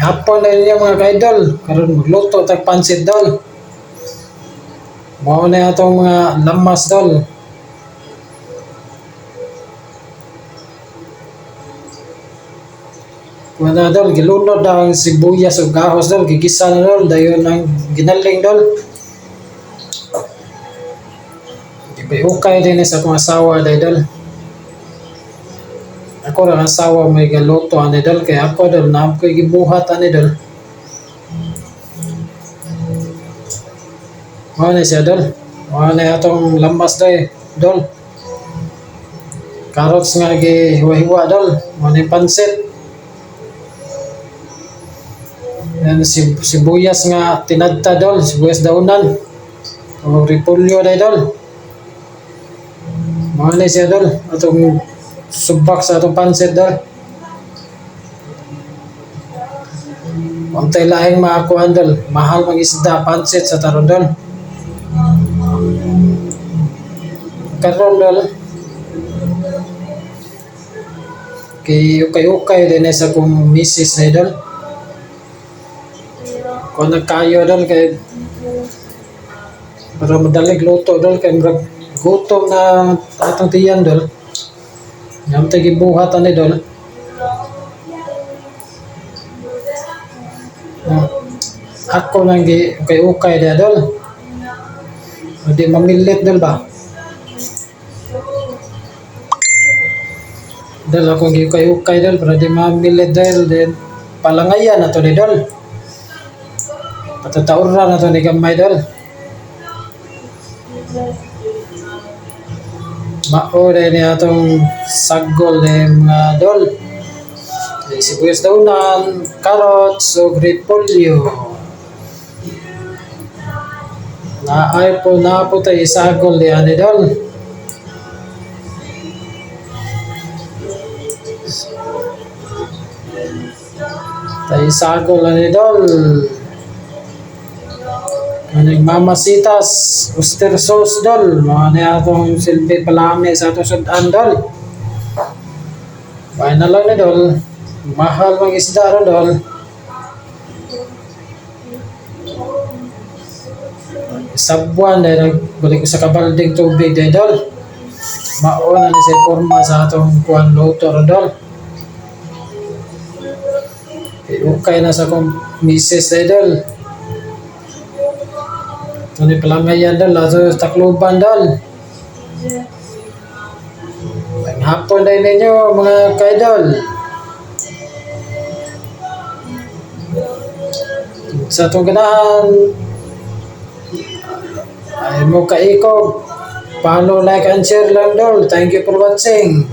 Hapon na niya mga ka-idol. Karon magluto tag pansit dol. Mao na atong mga lamas dol. Kuna dol, gilunod na ang sibuyas o gahos dol, gigisa na dol, dayon ang ginaling dol. Ukay din sa akong asawa dol. Ako ra asawa may galuto ani dol kay ako dol na ko gibuhat ani dol. Mao na siya dol. Mao na atong lamas dol. Carrots nga gihiwa-hiwa dol. Mao na pansit. Yan sibuyas nga tinadta dol, sibuyas daunan. O repolyo dol. Mao na siya dol. Atong subak sa atong pansit dol. Untay laing makakuan dol. Mahal mag isda pansit sa taron dol. Karon dol. Ukay din sa kong misis na dol. Kung nagkayo dol kay para madalig luto dol kay gutom na atong tiyan dol. Ngam tay gibuhat ani dol. Ako nang ukay dia dol. Hindi mamilit dol ba? Dol ako ukay dol para di mamilit dol din palangayan ato ni dol. Patataura na to ni gamay dol. Mao ni atong sagol ni mga dol. Sibuyas daunan, carrots, o repolyo. Naay po tayo sagol ni ani dol. Tayo sagol ani dol. Maning mamasitas, oyster sauce dol. Mga na atong silbi palami sa atong sudan dol. Bahay na lang ni dol. Mahal mag isda ron dol. Sabuan dahil nagbalik ko sa kabalding tubig dahil dol. Mauna ni sa forma sa atong kuhan luto ron dol. Okay na sa kong misis dahil dol. Ito ni palangayan dol, ato takluban dol. Ang hapon dahil ninyo mga kaidol. Sa itong ganahan, ay mo kaikog. Follow, like, and share lang dol. Thank you for watching.